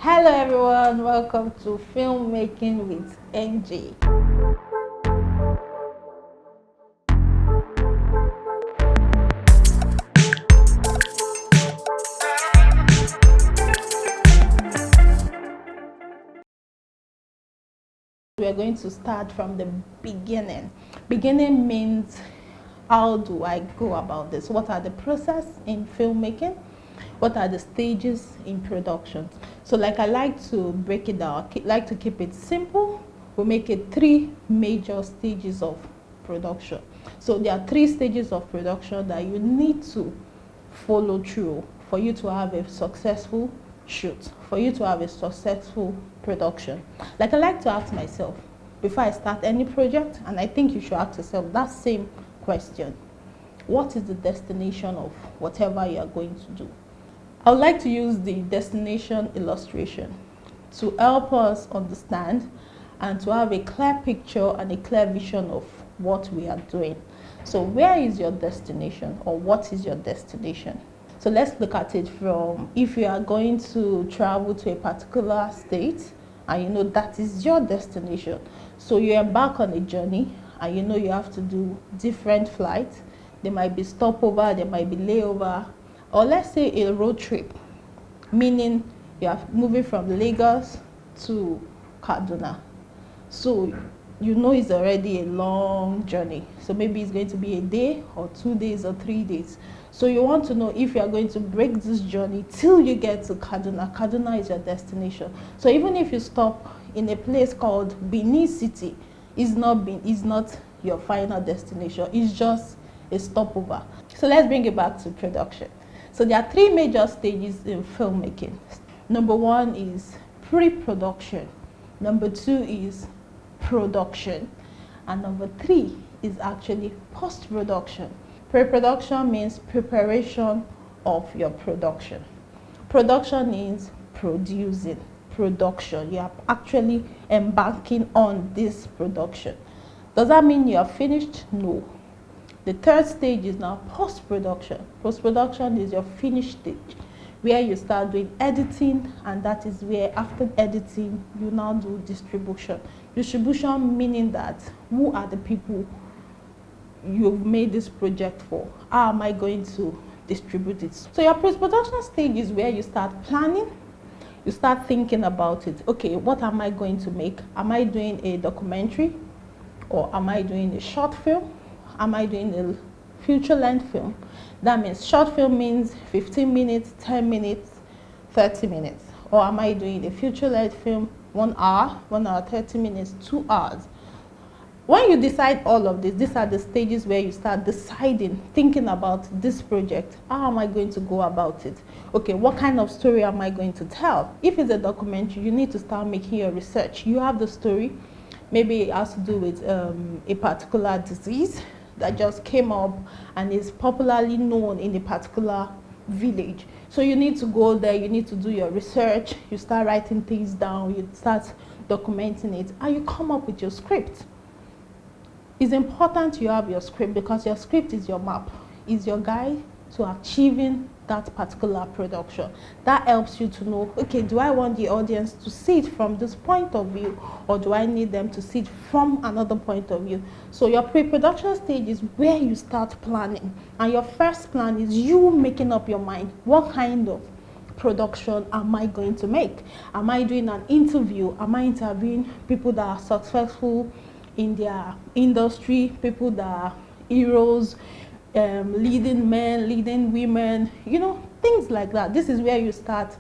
Hello everyone, welcome to Filmmaking with NJ. We are going to start from the beginning. Beginning means how do I go about this? What are the process in filmmaking? What are the stages in production? So like I like to break it down, I like to keep it simple. We make it 3 major stages of production. So there are 3 stages of production that you need to follow through for you to have a successful shoot, for you to have a successful production. Like I like to ask myself before I start any project, and I think you should ask yourself that same question: what is the destination of whatever you are going to do? I would like to use the destination illustration to help us understand and to have a clear picture and a clear vision of what we are doing. So where is your destination, or what is your destination? So let's look at it from, if you are going to travel to a particular state and you know that is your destination. So you embark on a journey and you know you have to do different flights. There might be stopover, there might be layover, or let's say a road trip, meaning you are moving from Lagos to Kaduna. So you know it's already a long journey. So maybe it's going to be a day or 2 days or 3 days. So you want to know if you are going to break this journey till you get to Kaduna. Kaduna is your destination. So even if you stop in a place called Benin City, it's not your final destination. It's just a stopover. So let's bring it back to production. So there are 3 major stages in filmmaking. Number 1 is pre-production. Number 2 is production. And number 3 is actually post-production. Pre-production means preparation of your production. Production means producing. Production, you are actually embarking on this production. Does that mean you are finished? No. The 3rd stage is now post-production. Post-production is your finished stage, where you start doing editing, and that is where after editing you now do distribution. Distribution meaning that who are the people you've made this project for? How am I going to distribute it? So your post-production stage is where you start planning, you start thinking about it. Okay, what am I going to make? Am I doing a documentary, or am I doing a short film? Am I doing a feature-length film? That means short film means 15 minutes, 10 minutes, 30 minutes. Or am I doing a feature-length film, 1 hour, 1 hour, 30 minutes, 2 hours? When you decide all of this, these are the stages where you start deciding, thinking about this project. How am I going to go about it? Okay, what kind of story am I going to tell? If it's a documentary, you need to start making your research. You have the story. Maybe it has to do with a particular disease that just came up and is popularly known in a particular village. So you need to go there, you need to do your research, you start writing things down, you start documenting it, and you come up with your script. It's important you have your script, because your script is your map, is your guide to achieving that particular production. That helps you to know, okay, do I want the audience to see it from this point of view, or do I need them to see it from another point of view? So your pre-production stage is where you start planning, and your first plan is you making up your mind. What kind of production am I going to make? Am I doing an interview? Am I interviewing people that are successful in their industry, people that are heroes, leading men, leading women, you know, things like that? This is where you start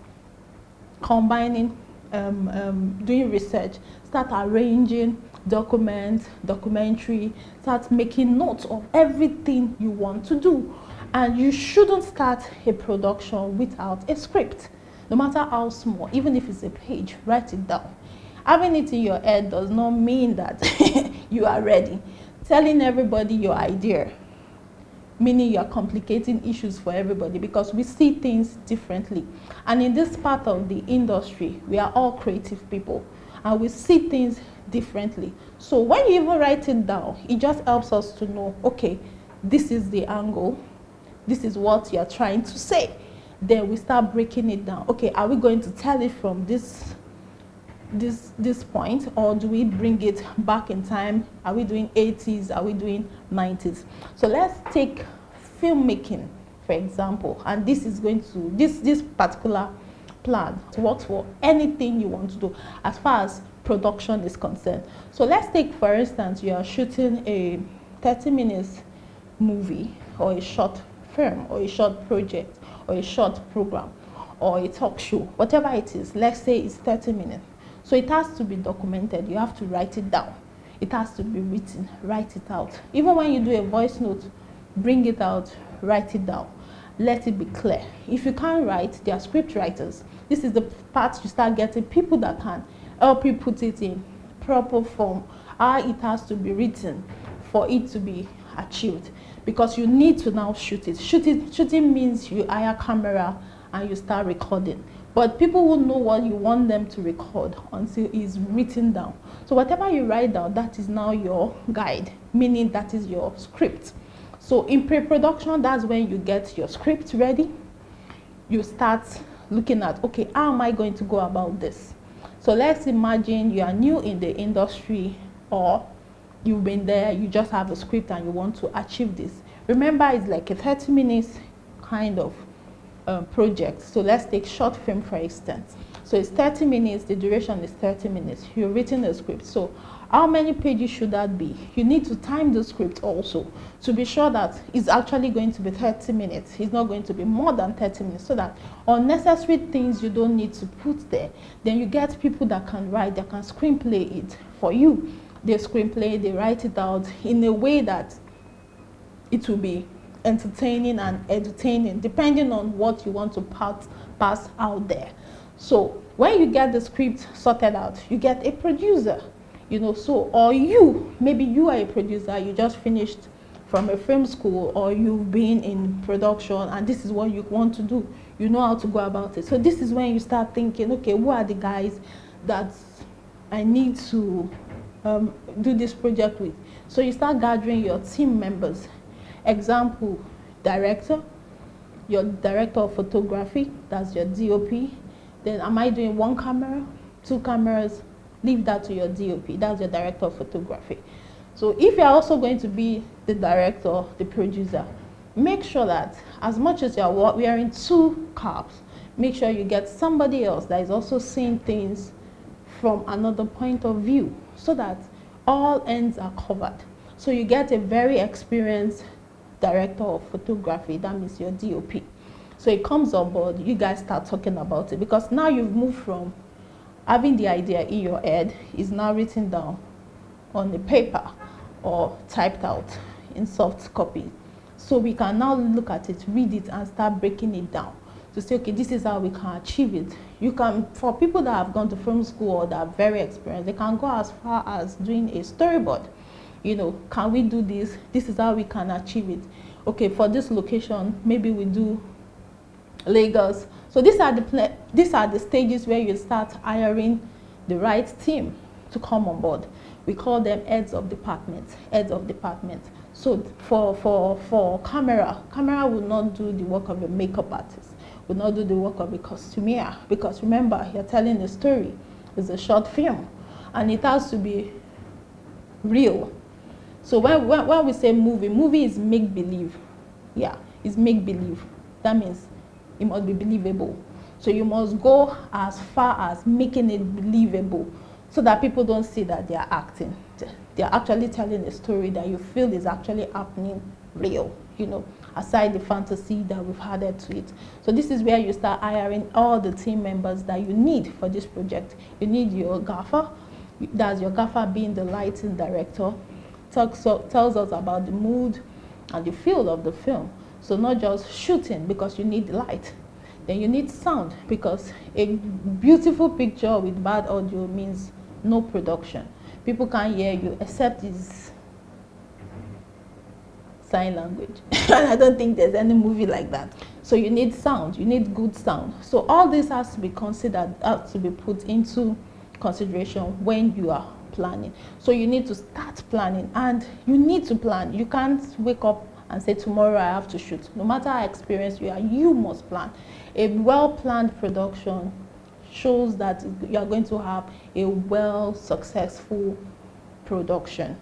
combining, doing research, start arranging documents, documentary, start making notes of everything you want to do. And you shouldn't start a production without a script, no matter how small. Even if it's a page, write it down. Having it in your head does not mean that you are ready. Telling everybody your idea, meaning you are complicating issues for everybody, because we see things differently. And in this part of the industry, we are all creative people, and we see things differently. So when you even write it down, it just helps us to know, okay, this is the angle, this is what you're trying to say. Then we start breaking it down. Okay, are we going to tell it from this point, or do we bring it back in time? Are we doing 80s? Are we doing 90s? So let's take filmmaking, for example, and this is going to this particular plan works for anything you want to do as far as production is concerned. So let's take, for instance, you are shooting a 30 minutes movie or a short film or a short project or a short program or a talk show, whatever it is. Let's say it's 30 minutes. So it has to be documented. You have to write it down. It has to be written. Write it out. Even when you do a voice note, bring it out, write it down. Let it be clear. If you can't write, there are script writers. This is the part you start getting people that can help you put it in proper form, how it has to be written for it to be achieved. Because you need to now shoot it. Shooting means you hire a camera and you start recording. But people will know what you want them to record until it's written down. So whatever you write down, that is now your guide, meaning that is your script. So in pre-production, that's when you get your script ready. You start looking at, okay, how am I going to go about this? So let's imagine you are new in the industry, or you've been there, you just have a script and you want to achieve this. Remember, it's like a 30 minutes kind of project. So let's take short film, for instance. So it's 30 minutes, the duration is 30 minutes. You've written a script. So how many pages should that be? You need to time the script also to be sure that it's actually going to be 30 minutes. It's not going to be more than 30 minutes, so that unnecessary things you don't need to put there. Then you get people that can write, that can screenplay it for you. They screenplay, they write it out in a way that it will be entertaining and edutaining, depending on what you want to pass out there. So when you get the script sorted out, you get a producer, you know. So, or maybe you are a producer, you just finished from a film school, or you've been in production and this is what you want to do. You know how to go about it. So this is when you start thinking, okay, who are the guys that I need to do this project with? So you start gathering your team members. Example, director, your director of photography, that's your DOP. Then am I doing one camera, two cameras? Leave that to your DOP, that's your director of photography. So if you're also going to be the director, the producer, make sure that as much as you're wearing two caps, make sure you get somebody else that is also seeing things from another point of view, so that all ends are covered. So you get a very experienced director of photography, that means your DOP. So it comes on board, you guys start talking about it, because now you've moved from having the idea in your head, is now written down on the paper or typed out in soft copy. So we can now look at it, read it, and start breaking it down to say, okay, this is how we can achieve it. You can, for people that have gone to film school or that are very experienced, they can go as far as doing a storyboard. You know, can we do this? This is how we can achieve it. Okay, for this location, maybe we do Lagos. So these are the stages where you start hiring the right team to come on board. We call them heads of department. So for camera will not do the work of a makeup artist, will not do the work of a costumier, because remember, you're telling a story. It's a short film, and it has to be real. So when we say movie is make-believe. Yeah, it's make-believe. That means it must be believable. So you must go as far as making it believable, so that people don't see that they are acting. They're actually telling a story that you feel is actually happening real, you know, aside the fantasy that we've added to it. So this is where you start hiring all the team members that you need for this project. You need your gaffer. That's your gaffer being the lighting director. Tells us about the mood and the feel of the film. So not just shooting, because you need light. Then you need sound, because a beautiful picture with bad audio means no production. People can't hear you except it's sign language. And I don't think there's any movie like that. So you need sound, you need good sound. So all this has to be considered, has to be put into consideration when you are planning. So you need to start planning, and you need to plan. You can't wake up and say tomorrow I have to shoot. No matter how experienced you are, you must plan. A well-planned production shows that you are going to have a well successful production.